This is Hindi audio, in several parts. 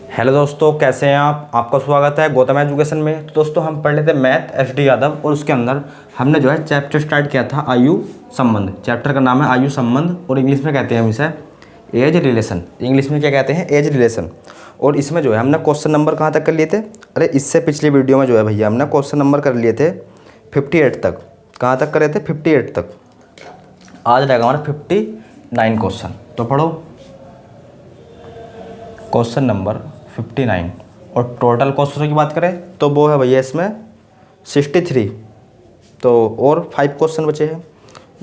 हेलो दोस्तों, कैसे हैं आप। आपका स्वागत है गौतम एजुकेशन में। तो दोस्तों हम पढ़ लेते मैथ एस डी यादव और उसके अंदर हमने जो है चैप्टर स्टार्ट किया था आयु संबंध। चैप्टर का नाम है आयु संबंध और इंग्लिश में कहते हैं हम इसे एज रिलेशन। इंग्लिश में क्या कहते हैं? As relation. और इसमें जो है हमने क्वेश्चन नंबर कहाँ तक कर लिए थे? अरे इससे पिछली वीडियो में जो है भैया हमने क्वेश्चन नंबर कर लिए थे 58 तक। कहाँ तक करे थे? 58 तक। आज रहेगा हमारा 59 क्वेश्चन। तो पढ़ो क्वेश्चन नंबर 59। और टोटल क्वेश्चनों की बात करें तो वो है भैया इसमें 63। तो और 5 क्वेश्चन बचे हैं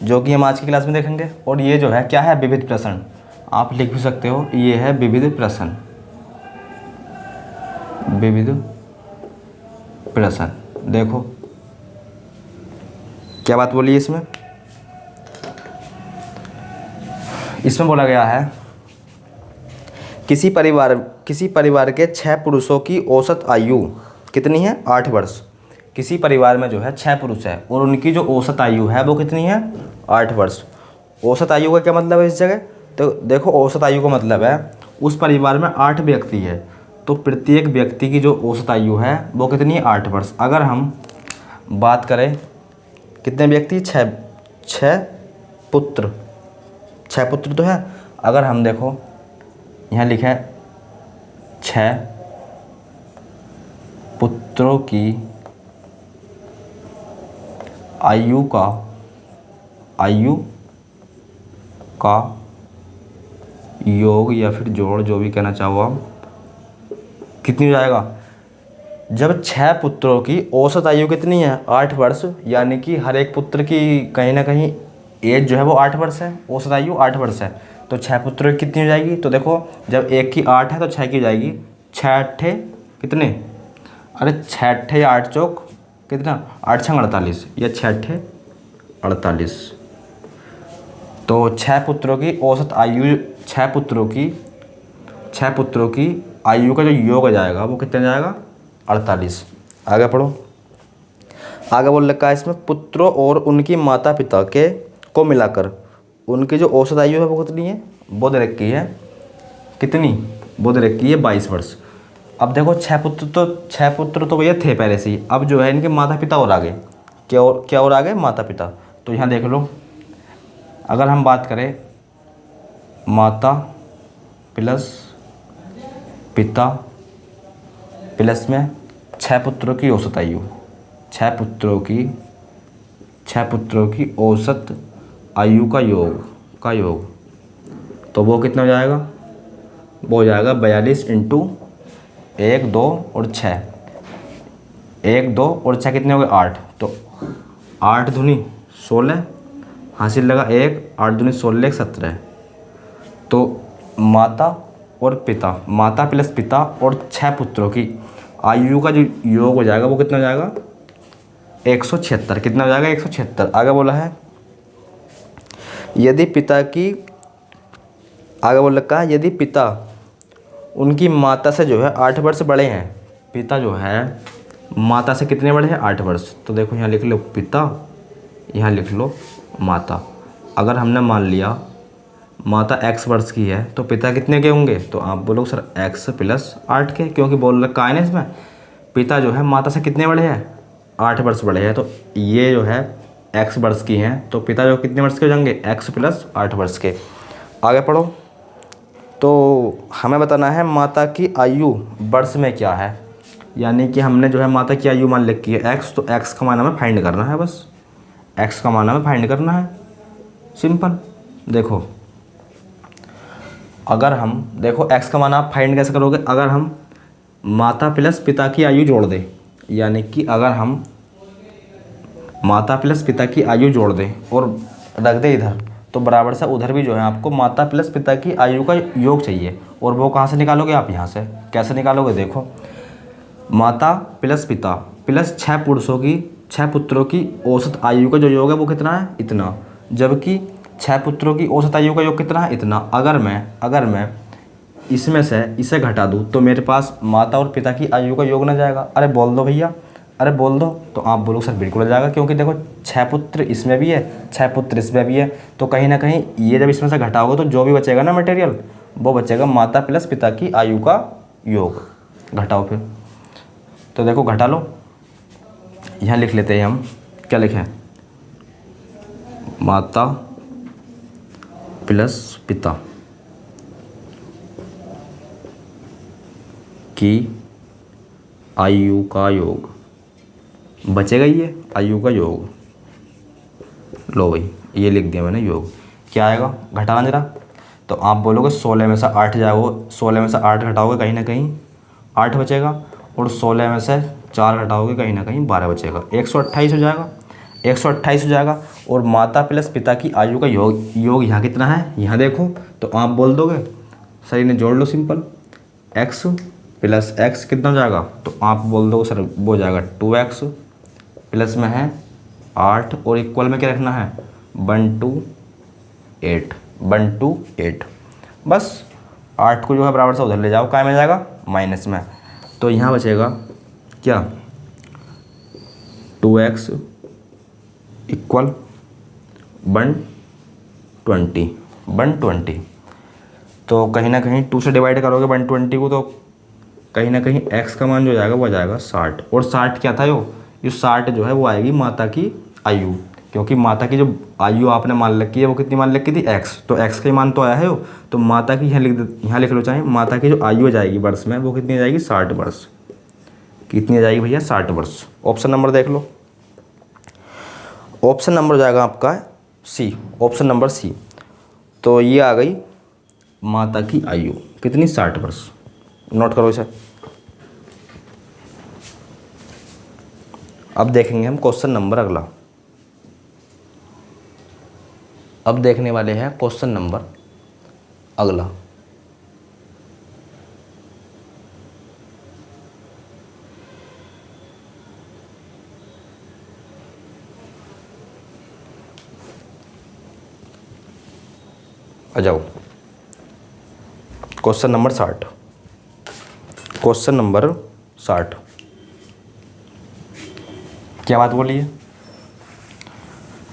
जो कि हम आज की क्लास में देखेंगे। और ये जो है क्या है? विविध प्रश्न। आप लिख भी सकते हो, ये है विविध प्रश्न। विविध प्रश्न। देखो क्या बात बोली इसमें बोला गया है किसी परिवार के 6 पुरुषों की औसत आयु कितनी है? 8 वर्ष। किसी परिवार में जो है 6 पुरुष है और उनकी जो औसत आयु है वो कितनी है? 8 वर्ष। औसत आयु का क्या मतलब है इस जगह? तो देखो औसत आयु का मतलब है उस परिवार में 8 व्यक्ति है तो प्रत्येक व्यक्ति की जो औसत आयु है वो कितनी है? 8 वर्ष। अगर हम बात करें कितने व्यक्ति? 6 पुत्र। 6 पुत्र तो है। अगर हम देखो यहाँ लिखा है 6 पुत्रों की आयु का योग या फिर जोड़, जो भी कहना चाहो आप, कितनी हो जाएगा? जब 6 पुत्रों की औसत आयु कितनी है? 8 वर्ष। यानी कि हर एक पुत्र की कहीं ना कहीं एज जो है वो 8 वर्ष है, औसत आयु 8 वर्ष है। तो 6 पुत्रों की कितनी हो जाएगी? तो देखो जब एक की 8 है तो 6 की हो जाएगी 6 अट्ठे कितने? अरे 6 अट्ठे या 8 चौक कितना? 8 छंग 48 या 6 अट्ठे 48। तो 6 पुत्रों की औसत आयु, 6 पुत्रों की आयु का जो योग आ जाएगा वो कितना जाएगा? 48। आगे पढ़ो। आगे बोल रखा है इसमें पुत्रों और उनकी माता पिता के को मिलाकर उनकी जो औसत आयु है वो कितनी है? वो दे रखी है कितनी? वो दे रखी है 22 वर्ष। अब देखो 6 पुत्र तो भैया थे पहले से ही। अब जो है इनके माता पिता और आगे क्या और आगे? माता पिता। तो यहाँ देख लो, अगर हम बात करें माता प्लस पिता प्लस में 6 पुत्रों की औसत आयु, 6 पुत्रों की औसत आयु का योग तो वो कितना हो जाएगा? वो हो जाएगा 42 इंटू 1 2 और 6। 1 2 और 6 कितने हो गए? 8। तो 8 दूनी 16 हासिल लगा 1, 8 दूनी 16 17। तो माता प्लस पिता और 6 पुत्रों की आयु का जो योग हो जाएगा वो कितना हो जाएगा? 176। कितना हो जाएगा? 176। आगे बोला है यदि पिता उनकी माता से जो है 8 वर्ष बड़े हैं। पिता जो है माता से कितने बड़े हैं? 8 वर्ष। तो देखो यहाँ लिख लो पिता, यहाँ लिख लो माता। अगर हमने मान लिया माता x वर्ष की है तो पिता कितने के होंगे? तो आप बोलो सर x प्लस 8 के, क्योंकि बोल रखा है ना इसमें पिता जो है माता से कितने बड़े हैं? 8 वर्ष बड़े हैं। तो ये जो है x वर्ष की हैं तो पिता जो कितने वर्ष के हो जाएंगे? x प्लस 8 वर्ष के। आगे पढ़ो। तो हमें बताना है माता की आयु वर्ष में क्या है। यानी कि हमने जो है माता की आयु मान रखी है x, तो x का मान हमें फाइंड करना है। बस x का मान हमें फाइंड करना है, सिंपल। देखो अगर हम x का मान आप फाइंड कैसे करोगे? अगर हम माता प्लस पिता की आयु जोड़ दें, यानी कि अगर हम माता प्लस पिता की आयु जोड़ दें और रख दें इधर, तो बराबर से उधर भी जो है आपको माता प्लस पिता की आयु का योग चाहिए। और वो कहाँ से निकालोगे आप? यहाँ से। कैसे निकालोगे? देखो माता प्लस पिता प्लस 6 पुत्रों की औसत आयु का जो योग है वो कितना है? इतना। जबकि 6 पुत्रों की औसत आयु का योग कितना है? इतना। अगर मैं इसमें से इसे घटा दूँ तो मेरे पास माता और पिता की आयु का योग ना जाएगा। अरे बोल दो भैया, अरे बोल दो। तो आप बोलो सर बिल्कुल हो जाएगा, क्योंकि देखो 6 पुत्र इसमें भी है, 6 पुत्र इसमें भी है। तो कहीं ना कहीं ये जब इसमें से घटाओगे तो जो भी बचेगा ना मटेरियल, वो बचेगा माता प्लस पिता की आयु का योग। घटाओ फिर, तो देखो घटा लो। यहाँ लिख लेते हैं हम, क्या लिखें, माता प्लस पिता की आयु का योग। बचेगा ये आयु का योग। लो भाई, ये लिख दिया मैंने योग। क्या आएगा, घटाना जरा। तो आप बोलोगे 16 में से 8 जाओगे, 16 में से 8 घटाओगे कहीं ना कहीं 8 बचेगा, और 16 में से 4 घटाओगे कहीं ना कहीं 12 बचेगा। 128 हो जाएगा, 128 हो जाएगा। और माता प्लस पिता की आयु का योग यहाँ कितना है, यहाँ देखो। तो आप बोल दोगे, सर इन्हें जोड़ लो सिंपल, x प्लस एक्स कितना हो जाएगा। तो आप बोल दोगे सर वो हो जाएगा 2x, प्लस में है 8, और इक्वल में क्या रखना है 1 to 8, 1 to 8। बस 8 को जो है बराबर से उधर ले जाओ, काय में जाएगा, माइनस में। तो यहाँ बचेगा क्या, 2x इक्वल 120, 120। तो कहीं ना कहीं 2 से डिवाइड करोगे 120 को, तो कहीं ना कहीं x का मान जो जाएगा वो जाएगा 60। और 60 क्या था ये 60 जो है वो आएगी माता की आयु, क्योंकि माता की जो आयु आपने मान रखी है वो कितनी मान रखी थी, x। तो x का ही मान तो आया है वो। तो माता की यहाँ लिख लो चाहे, माता की जो आयु जाएगी वर्ष में वो कितनी आ जाएगी, 60 वर्ष। कितनी आ जाएगी भैया, 60 वर्ष। ऑप्शन नंबर देख लो, ऑप्शन नंबर हो जाएगा आपका सी, ऑप्शन नंबर सी। तो ये आ गई माता की आयु कितनी, 60 वर्ष। नोट करो इसे। अब देखेंगे हम क्वेश्चन नंबर अगला। अब देखने वाले हैं क्वेश्चन नंबर अगला। आ जाओ, क्वेश्चन नंबर 60, क्वेश्चन नंबर 60। क्या बात बोली है,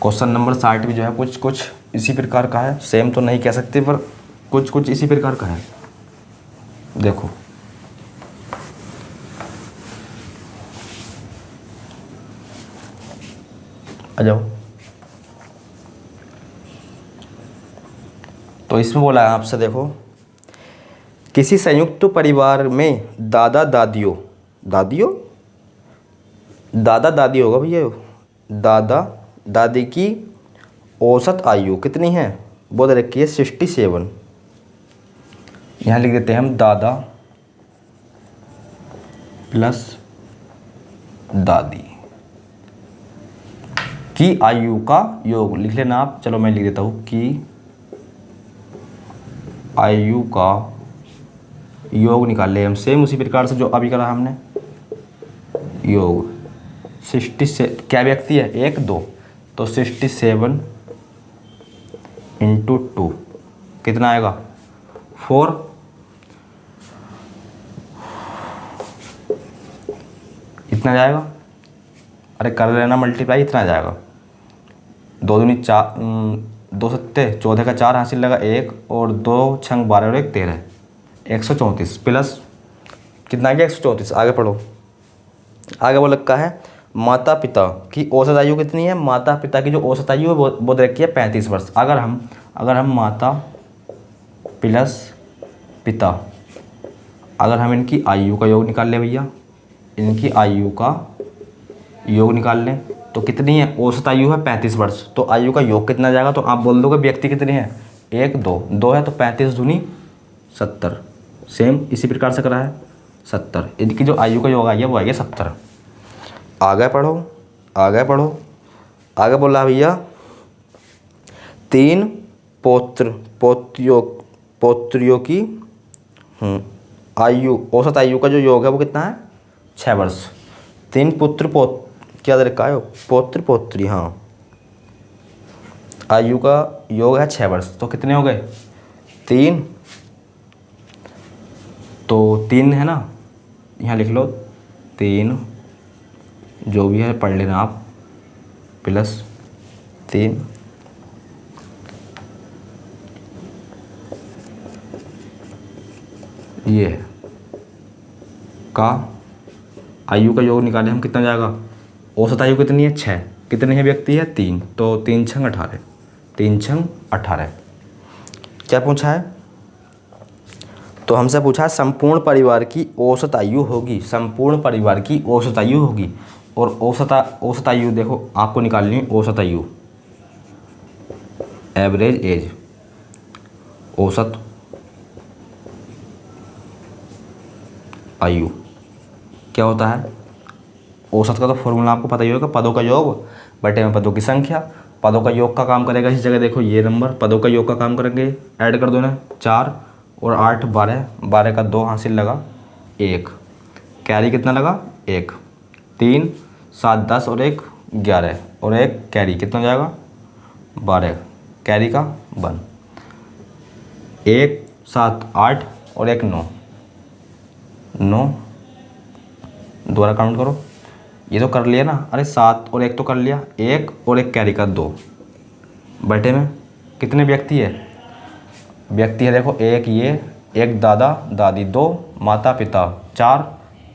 क्वेश्चन नंबर 60 भी जो है कुछ कुछ इसी प्रकार का है। सेम तो नहीं कह सकते पर कुछ कुछ इसी प्रकार का है। देखो आ जाओ। तो इसमें बोला है आपसे, देखो किसी संयुक्त परिवार में दादा दादी होगा भैया, दादा दादी की औसत आयु कितनी है, वो दे रखी है 67। यहाँ लिख देते हैं हम दादा प्लस दादी की आयु का योग। लिख लेना आप, चलो मैं लिख देता हूँ कि आयु का योग निकाल ले हम, सेम उसी प्रकार से जो अभी करा हमने। योग 67, क्या व्यक्ति है, 1 2, तो 67 इंटू 2 कितना आएगा 4। इतना जाएगा, अरे कर लेना मल्टीप्लाई, इतना जाएगा। 2 दूनी 4, 2 सत्ते 14 का 4 हासिल लगा 1, और 2 छंग 12 और 1 13, 134 प्लस कितना आ गया 134। आगे पढ़ो, आगे वो लिखा है माता पिता की औसत आयु कितनी है। माता पिता की जो औसत आयु है वो दे रखी है 35 वर्ष। अगर हम माता प्लस पिता, अगर हम इनकी आयु का योग निकाल लें भैया, इनकी आयु का योग निकाल लें तो कितनी है, औसत आयु है 35 वर्ष। तो आयु का योग कितना जाएगा, तो आप बोल दोगे व्यक्ति कितने हैं, 1 2 है, तो 35 दूनी 70। सेम इसी प्रकार से करा है 70। इनकी जो आयु का योग आ गया वो आ गया 70। आगे पढ़ो, आगे पढ़ो। आगे बोला भैया 3 पौत्रियों की आयु, औसत आयु का जो योग है वो कितना है 6 वर्ष। 3 क्या रखा है, पौत्र पौत्री, हाँ, आयु का योग है 6 वर्ष। तो कितने हो गए 3, तो 3 है ना, यहाँ लिख लो 3, जो भी है पढ़ लेना आप, प्लस 3 ये है का आयु का योग निकाले हम, कितना जाएगा? औसत आयु कितनी है? 6। कितने हैं व्यक्ति है? 3। तो 3 छंग 18, 3 छंग 18। क्या पूछा है? तो हमसे पूछा है संपूर्ण परिवार की औसत आयु होगी, संपूर्ण परिवार की औसत आयु होगी। और औसत आयु देखो आपको निकालनी है, औसत आयु, एवरेज एज, औसत आयु क्या होता है? औसत का तो फॉर्मूला आपको पता ही होगा, पदों का योग बटे में पदों की संख्या। पदों का योग का काम करेगा इस जगह, देखो ये नंबर पदों का योग का काम करेंगे, ऐड कर दो ना, 4 और 8 12, 12 का 2 हासिल लगा 1, कैरी कितना लगा? 1, 3 7 10 और 1 11 और 1 कैरी कितना जाएगा? 12, कैरी का 1, 1 7 8 और 1 9, 9 दोबारा काउंट करो, ये तो कर लिया ना, अरे 7 और 1 तो कर लिया, 1 और 1 कैरी का 2, बटे में कितने व्यक्ति है? व्यक्ति है देखो, एक ये, एक दादा दादी, 2 माता पिता, 4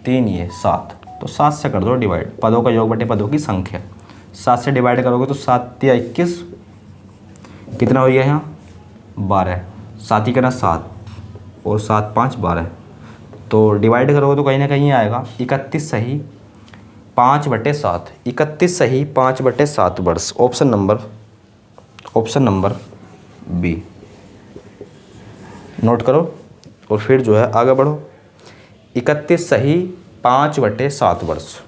3 ये 7, तो 7 से कर दो डिवाइड, पदों का योग बटे पदों की संख्या। 7 से डिवाइड करोगे तो 7 या 21 कितना हो गया यहाँ? 12, 7 ही करना 7 और 7 5 12, तो डिवाइड करोगे तो कहीं ना कहीं आएगा 31 सही 5/7, 31 सही 5/7 वर्ष। ऑप्शन नंबर बी नोट करो और फिर जो है आगे बढ़ो। 31 सही 5/7 वर्ष।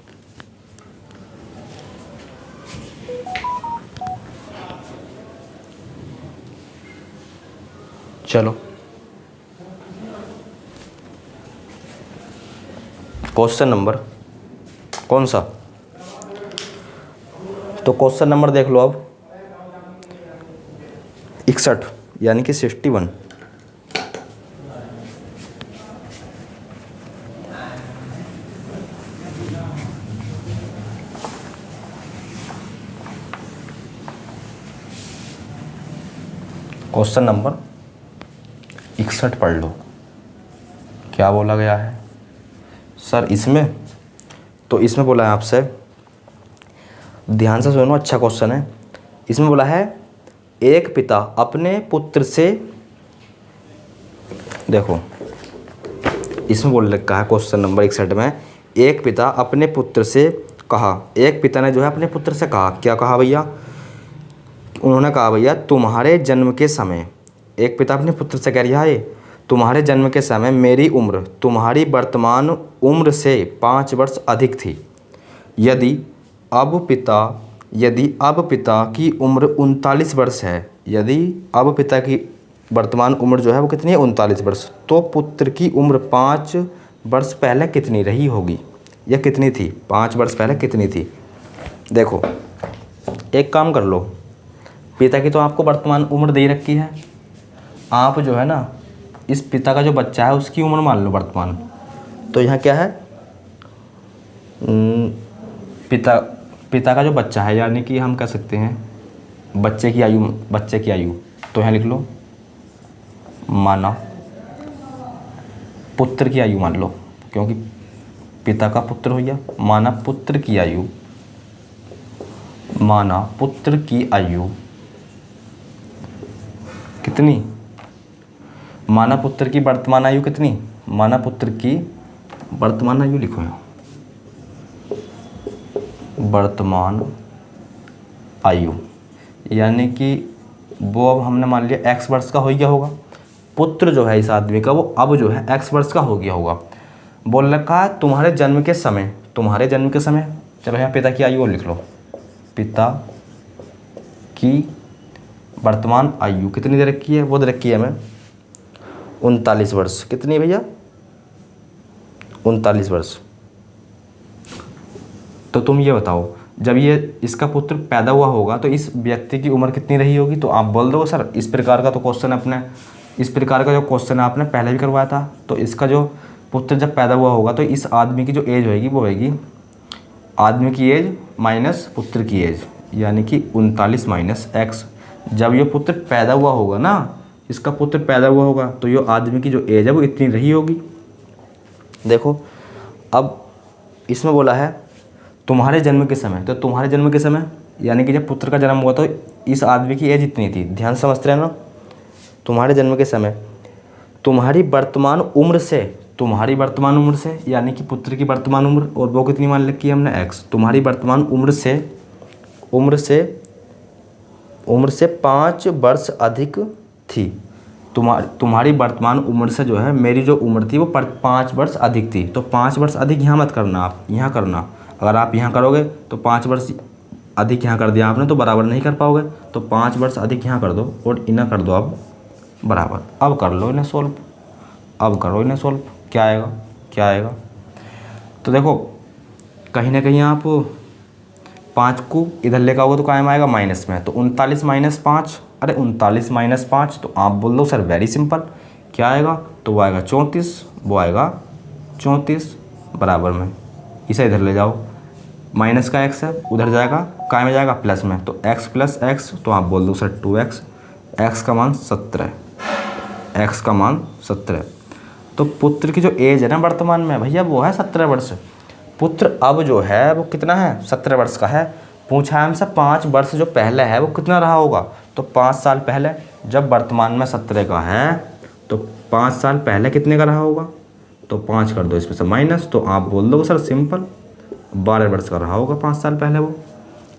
चलो क्वेश्चन नंबर कौन सा? तो क्वेश्चन नंबर देख लो अब 61 यानी कि 61। क्वेश्चन नंबर 61 पढ़ लो, क्या बोला गया है सर इसमें? तो इसमें बोला है आपसे, ध्यान से सुनो, अच्छा क्वेश्चन है। इसमें बोला है एक पिता अपने पुत्र से, देखो इसमें बोल रखा है क्वेश्चन नंबर 61 में, एक पिता अपने पुत्र से कहा, एक पिता ने जो है अपने पुत्र से कहा, क्या कहा भैया? उन्होंने कहा भैया तुम्हारे जन्म के समय, एक पिता अपने पुत्र से कह रहा है तुम्हारे जन्म के समय मेरी उम्र तुम्हारी वर्तमान उम्र से 5 वर्ष अधिक थी। यदि अब पिता की उम्र 39 वर्ष है, यदि अब पिता की वर्तमान उम्र जो है वो कितनी है? 39 वर्ष, तो पुत्र की उम्र 5 वर्ष पहले कितनी रही होगी? या कितनी थी? 5 वर्ष पहले कितनी थी? देखो एक काम कर लो, पिता की तो आपको वर्तमान उम्र दे रखी है, आप जो है ना इस पिता का जो बच्चा है उसकी उम्र मान लो वर्तमान। तो यहाँ क्या है? पिता का जो बच्चा है, यानी कि हम कह सकते हैं बच्चे की आयु, तो यहाँ लिख लो माना पुत्र की आयु मान लो, क्योंकि पिता का पुत्र हो गया। माना पुत्र की आयु कितनी? माना पुत्र की वर्तमान आयु कितनी? माना पुत्र की वर्तमान आयु लिखो यहाँ, वर्तमान आयु, यानी कि वो अब हमने मान लिया x वर्ष का हो गया होगा। पुत्र जो है इस आदमी का वो अब जो है x वर्ष का हो गया होगा। बोल रखा है तुम्हारे जन्म के समय, चलो यहाँ पिता की आयु और लिख लो, पिता की वर्तमान आयु कितनी दे रखी है? वो दे रखी है हमें 39 वर्ष। कितनी भैया? 39 वर्ष। तो तुम ये बताओ, जब ये इसका पुत्र पैदा हुआ होगा तो इस व्यक्ति की उम्र कितनी रही होगी? तो आप बोल दो सर इस प्रकार का जो क्वेश्चन आपने पहले भी करवाया था, तो इसका जो पुत्र जब पैदा हुआ होगा तो इस आदमी की जो एज होगी वो होगी आदमी की एज माइनस पुत्र की एज, यानी कि 39 माइनस x। जब ये पुत्र पैदा हुआ होगा ना, इसका पुत्र पैदा हुआ होगा तो ये आदमी की जो एज है वो इतनी रही होगी। देखो अब इसमें बोला है तुम्हारे जन्म के समय, तो तुम्हारे जन्म के समय यानी कि जब पुत्र का जन्म हुआ तो इस आदमी की एज इतनी थी, ध्यान समझते हैं ना। तुम्हारे जन्म के समय तुम्हारी वर्तमान उम्र से, तुम्हारी वर्तमान उम्र से यानी कि पुत्र की वर्तमान उम्र, और वो कितनी मान रखी है हमने x, तुम्हारी वर्तमान उम्र से 5 वर्ष अधिक थी। तुम्हारी वर्तमान उम्र से जो है मेरी जो उम्र थी वो 5 वर्ष अधिक थी। तो 5 वर्ष अधिक यहाँ मत करना, आप यहाँ करना। अगर आप यहाँ करोगे तो 5 वर्ष अधिक यहाँ कर दिया आपने तो बराबर नहीं कर पाओगे, तो 5 वर्ष अधिक यहाँ कर दो और इन्हें कर दो अब बराबर। अब कर लो इन्हें सोल्व, अब करो इन्हें सोल्व, क्या आएगा। तो देखो कहीं ना कहीं आप 5 को इधर लेकर आओगे तो कायम आएगा माइनस में, तो 39 माइनस 5, अरे 39 माइनस 5, तो आप बोल दो सर वेरी सिंपल, क्या आएगा, तो वो आएगा 34, वो आएगा 34 बराबर में। इसे इधर ले जाओ, माइनस का x है उधर जाएगा, काय में जाएगा प्लस में, तो x प्लस x, तो आप बोल दो सर 2x, x का मान 17, x का मान 17। तो पुत्र की जो एज है ना वर्तमान में भैया वो है 17 वर्ष। पुत्र अब जो है वो कितना है, 17 वर्ष का है। पूछा है हमसे 5 वर्ष जो पहले है वो कितना रहा होगा, तो 5 साल पहले, जब वर्तमान में 17 का है तो 5 साल पहले कितने का रहा होगा, तो 5 कर दो इसमें से माइनस, तो आप बोल दो सर सिंपल 12 वर्ष का रहा होगा 5 साल पहले वो।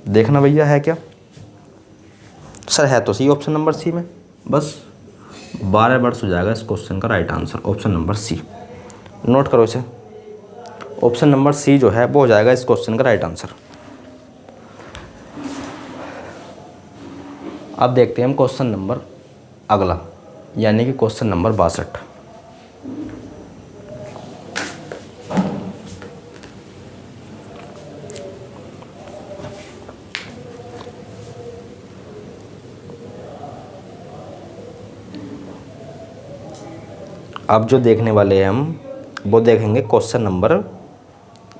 देखना भैया है क्या सर, है तो सी ऑप्शन नंबर सी में, बस 12 वर्ष हो जाएगा इस क्वेश्चन का right answer, option number C. Note करो इसे, ऑप्शन नंबर सी जो है वो हो जाएगा इस क्वेश्चन का राइट आंसर। अब देखते हैं हम क्वेश्चन नंबर अगला, यानी कि क्वेश्चन नंबर 62। अब जो देखने वाले हैं हम वो देखेंगे क्वेश्चन नंबर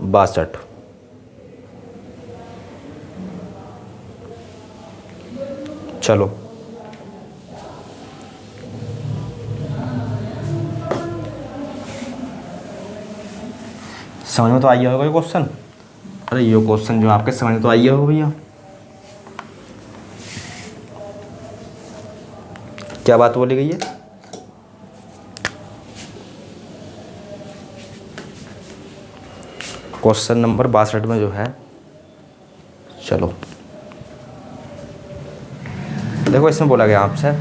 62। चलो समझ में तो आई होगा ये क्वेश्चन, अरे ये क्वेश्चन जो आपके समझ में तो आई होगा भैया। क्या बात बोली गई है, क्वेश्चन नंबर 62 में जो है, चलो देखो इसमें बोला गया आपसे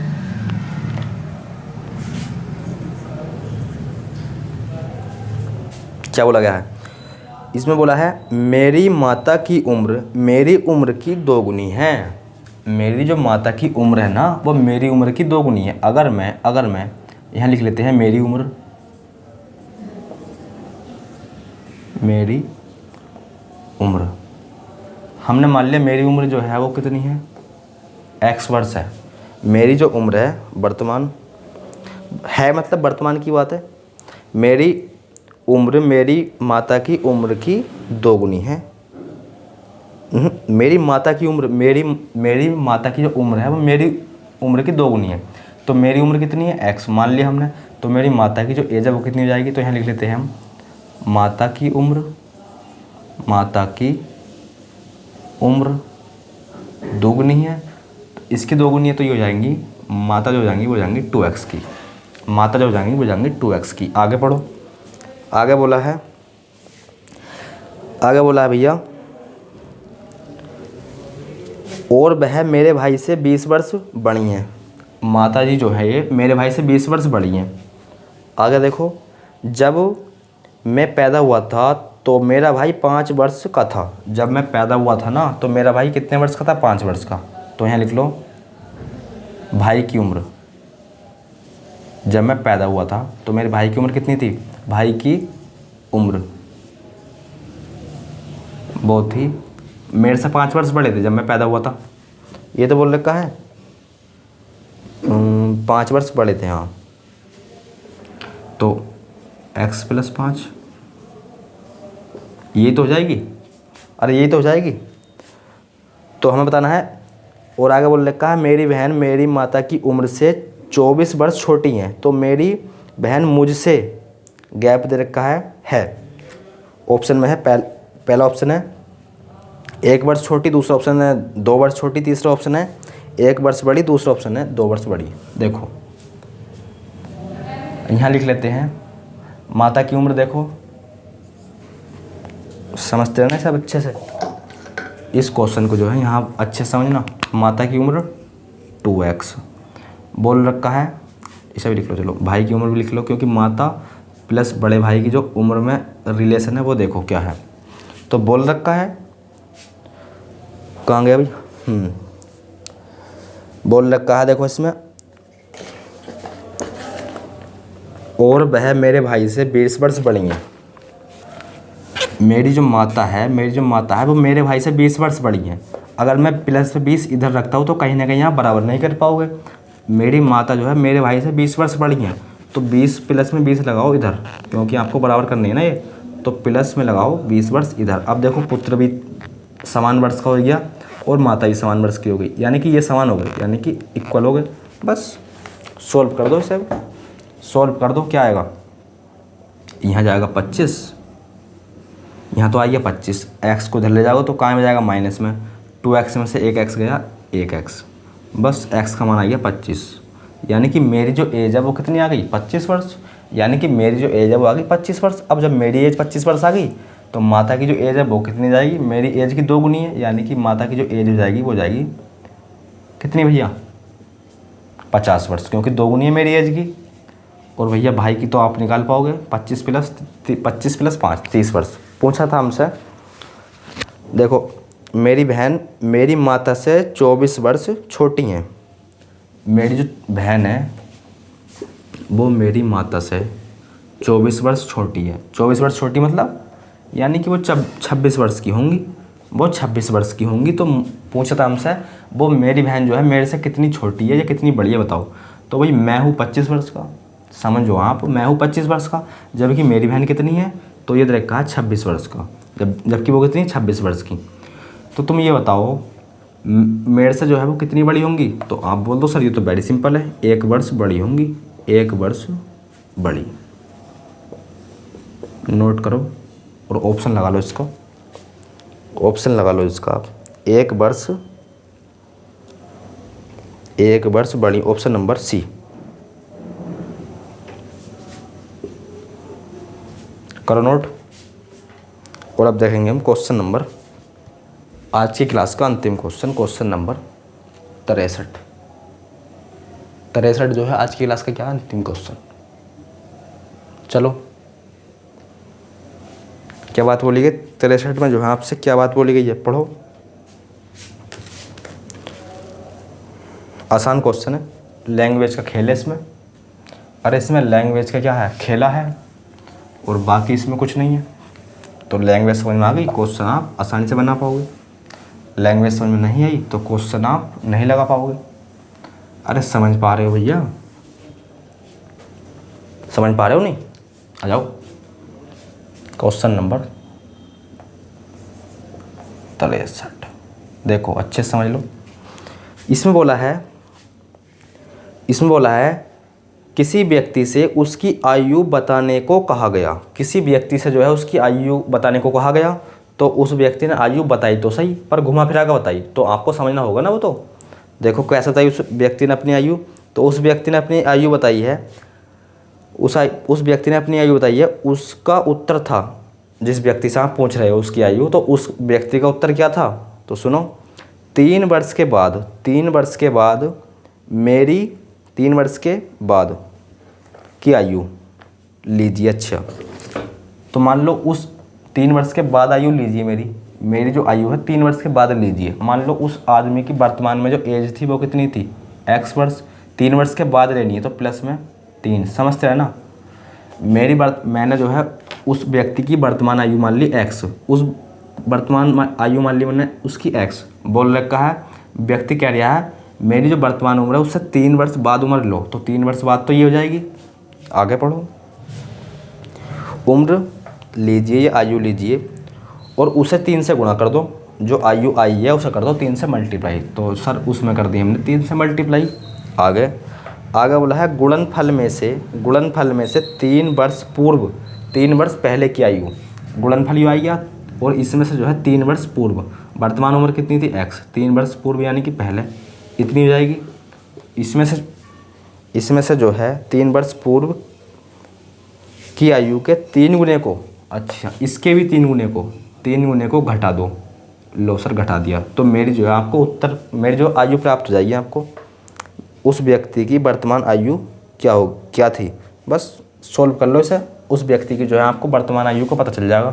क्या बोला गया है, इसमें बोला है मेरी माता की उम्र मेरी उम्र की 2 गुनी है। मेरी जो माता की उम्र है ना वो मेरी उम्र की 2 गुनी है। अगर मैं यहाँ लिख लेते हैं मेरी उम्र, मेरी उम्र, हमने मान लिया मेरी उम्र जो है वो कितनी है, x वर्ष है। मेरी जो उम्र है वर्तमान है, मतलब वर्तमान की बात है, मेरी उम्र मेरी माता की उम्र की 2 गुनी है। मेरी माता की उम्र मेरी माता की जो उम्र है वो मेरी उम्र की 2 गुनी है। तो मेरी उम्र कितनी है, x मान लिया हमने, तो मेरी माता की जो एज है वो कितनी हो जाएगी, तो यहाँ लिख लेते हैं हम माता की उम्र 2 गुनी है, इसकी 2 गुनी है तो ये हो जाएंगी, माता जो हो जाएंगी वो हो जाएंगी 2x की, माता जो हो जाएंगी वो हो जाएंगी 2x की। आगे पढ़ो, आगे बोला है भैया, और वह मेरे भाई से 20 वर्ष बड़ी हैं। माता जी जो है ये मेरे भाई से 20 वर्ष बड़ी हैं। आगे देखो, जब मैं पैदा हुआ था तो मेरा भाई 5 वर्ष का था। जब मैं पैदा हुआ था ना तो मेरा भाई कितने वर्ष का था, 5 वर्ष का। तो यहाँ लिख लो भाई की उम्र, जब मैं पैदा हुआ था तो मेरे भाई की उम्र कितनी थी, भाई की उम्र वो थी, मेरे से 5 वर्ष बड़े थे जब मैं पैदा हुआ था। ये तो बोल रखा है 5 वर्ष बड़े थे, हाँ। तो x प्लस 5 ये तो हो जाएगी, अरे ये तो हो जाएगी। तो हमें बताना है, और आगे बोल रखा है मेरी बहन मेरी माता की उम्र से 24 वर्ष छोटी हैं। तो मेरी बहन मुझसे गैप दे रखा है ऑप्शन में है पहला ऑप्शन है 1 वर्ष छोटी, दूसरा ऑप्शन है 2 वर्ष छोटी, तीसरा ऑप्शन है 1 वर्ष बड़ी, दूसरा ऑप्शन है 2 वर्ष बड़ी। देखो यहाँ लिख लेते हैं माता की उम्र, देखो समझते हैं ना सब अच्छे से। इस क्वेश्चन को जो है यहाँ अच्छे से समझना। माता की उम्र 2x बोल रखा है, इसे भी लिख लो। चलो भाई की उम्र भी लिख लो, क्योंकि माता प्लस बड़े भाई की जो उम्र में रिलेशन है वो देखो क्या है। तो बोल रखा है, कहाँ गया भाई, बोल रखा है देखो इसमें, और वह मेरे भाई से 20 वर्ष बड़ी है। मेरी जो माता है वो मेरे भाई से 20 वर्ष बड़ी है। अगर मैं प्लस 20 इधर रखता हूँ तो कहीं ना कहीं यहाँ बराबर नहीं कर पाओगे। मेरी माता जो है मेरे भाई से 20 वर्ष बड़ी है, तो 20 प्लस में 20 लगाओ इधर, क्योंकि आपको बराबर करनी है ना ये, तो प्लस में लगाओ 20 वर्ष इधर। अब देखो पुत्र भी समान वर्ष का हो गया और माता भी समान वर्ष की हो गई, यानी कि ये समान हो गए, यानी कि इक्वल हो गए। बस सोल्व कर दो इसे, सोल्व कर दो। क्या आएगा, यहाँ जाएगा 25, यहाँ तो आइए 25, एक्स को इधर ले जाओगे तो कहाँ में जाएगा माइनस में, 2x में से 1x गया 1x, बस x का मान आ गया 25। यानी कि मेरी जो एज है वो कितनी आ गई 25 वर्ष, यानी कि मेरी जो एज है वो आ गई 25 वर्ष। अब जब मेरी एज 25 वर्ष आ गई तो माता की जो एज है वो कितनी जाएगी, मेरी एज की 2 गुनी है, यानी कि माता की जो एज हो जाएगी वो जाएगी कितनी भैया 50 वर्ष, क्योंकि 2 गुनी है मेरी एज की। और भैया भाई की तो आप निकाल पाओगे, 25 प्लस 5 30 वर्ष। पूछा था हमसे, देखो मेरी बहन मेरी माता से 24 वर्ष छोटी हैं। मेरी जो बहन है वो मेरी माता से 24 वर्ष छोटी है। 24 वर्ष छोटी मतलब यानी कि वो 26 वर्ष की होंगी, वो 26 वर्ष की होंगी। तो पूछा था हमसे वो मेरी बहन जो है मेरे से कितनी छोटी है या कितनी बड़ी है बताओ। तो भाई मैं हूँ 25 वर्ष का, समझो आप, मैं हूँ 25 वर्ष का, जबकि मेरी बहन कितनी है, तो ये देखा है 26 वर्ष का, जबकि वो कितनी है 26 वर्ष की। तो तुम ये बताओ मेरे से जो है वो कितनी बड़ी होंगी। तो आप बोल दो सर ये तो वेरी सिंपल है, 1 वर्ष बड़ी होंगी, 1 वर्ष बड़ी। नोट करो और ऑप्शन लगा लो इसको, ऑप्शन लगा लो इसका आप, 1 वर्ष बड़ी, ऑप्शन नंबर सी। करो नोट। और अब देखेंगे हम क्वेश्चन नंबर, आज की क्लास का अंतिम क्वेश्चन, क्वेश्चन नंबर 63 जो है आज की क्लास का क्या अंतिम क्वेश्चन। चलो क्या बात बोली गई 63 में जो है आपसे, क्या बात बोली गई है पढ़ो। आसान क्वेश्चन है, लैंग्वेज का खेल है इसमें। अरे इसमें लैंग्वेज का क्या है, खेला है, और बाकी इसमें कुछ नहीं है। तो लैंग्वेज समझ में आ गई, क्वेश्चन आप आसानी से बना पाओगे। लैंग्वेज समझ में नहीं आई तो क्वेश्चन आप नहीं लगा पाओगे। अरे समझ पा रहे हो भैया, समझ पा रहे हो नहीं, आ जाओ क्वेश्चन नंबर 63। देखो अच्छे से समझ लो। इसमें बोला है किसी व्यक्ति से उसकी आयु बताने को कहा गया। किसी व्यक्ति से जो है उसकी आयु बताने को कहा गया, तो उस व्यक्ति ने आयु बताई तो सही, पर घुमा फिरा कर बताई, तो आपको समझना होगा ना वो। तो देखो कैसे बताई उस व्यक्ति ने अपनी आयु, तो उस व्यक्ति ने अपनी आयु बताई है, उस व्यक्ति ने अपनी आयु बताई है, उसका उत्तर था, जिस व्यक्ति से आप पूछ रहे हो उसकी आयु, तो उस व्यक्ति का उत्तर क्या था, तो सुनो, 3 वर्ष के बाद मेरी 3 वर्ष के बाद की आयु लीजिए। अच्छा तो मान लो उस 3 वर्ष के बाद आयु लीजिए, मेरी जो आयु है 3 वर्ष के बाद लीजिए। मान लो उस आदमी की वर्तमान में जो एज थी वो कितनी थी, x वर्ष, 3 वर्ष के बाद लेनी है तो प्लस में 3, समझते हैं ना। मैंने जो है उस व्यक्ति की वर्तमान आयु मान ली x, उस वर्तमान आयु मान ली मैंने उसकी x। बोल रखा है व्यक्ति कह रहा है मेरी जो वर्तमान उम्र है उससे 3 वर्ष बाद उम्र लो, तो 3 वर्ष बाद तो ये हो जाएगी। आगे पढ़ो, उम्र लीजिए या आयु लीजिए और उसे 3 से गुणा कर दो, जो आयु आई है उसे कर दो 3 से मल्टीप्लाई। तो सर उसमें कर दी हमने 3 से मल्टीप्लाई। आगे बोला है गुणनफल में से 3 वर्ष पूर्व 3 वर्ष पहले की आयु। गुणनफल यू आ गया, और इसमें से जो है 3 वर्ष पूर्व वर्तमान उम्र कितनी थी x, 3 वर्ष पूर्व यानी कि पहले इतनी हो जाएगी। इसमें से जो है 3 वर्ष पूर्व की आयु के 3 गुने को, अच्छा इसके भी 3 गुने को घटा दो। लो सर घटा दिया, तो मेरी जो है आपको उत्तर, मेरी जो आयु प्राप्त हो जाएगी आपको, उस व्यक्ति की वर्तमान आयु क्या थी। बस सोल्व कर लो इसे, उस व्यक्ति की जो है आपको वर्तमान आयु को पता चल जाएगा।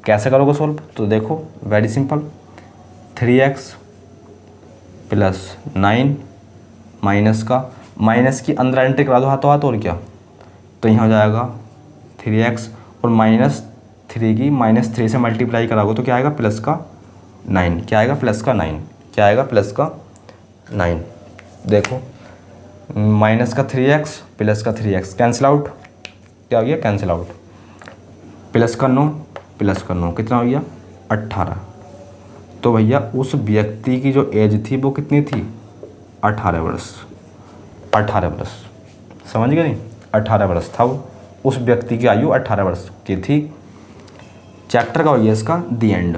कैसे करोगे सोल्व, तो देखो very simple, 3x plus 9 minus की अंदर एंट्री करा दो हाथों हाथ, और क्या, तो यहाँ हो जाएगा 3x और -3 की -3 से मल्टीप्लाई कराओगे तो क्या आएगा प्लस का 9, क्या आएगा प्लस का 9, क्या आएगा प्लस का 9। देखो माइनस का 3x प्लस का 3x कैंसिल आउट, क्या हो गया कैंसिल आउट, प्लस का 9 कितना हो गया 18। तो भैया उस व्यक्ति की जो एज थी वो कितनी थी 18 वर्ष, 18 वर्ष, समझ गए नहीं, 18 वर्ष था वो, उस व्यक्ति की आयु 18 वर्ष की थी। चैप्टर का हो गया इसका दी एंड,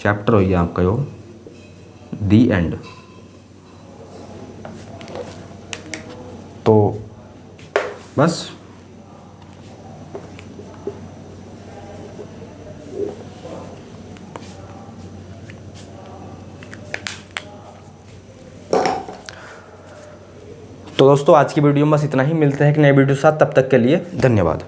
चैप्टर हो गया आपका यो दी एंड। तो बस तो दोस्तों आज की वीडियो में बस इतना ही, मिलते हैं एक नए वीडियो के साथ, तब तक के लिए धन्यवाद।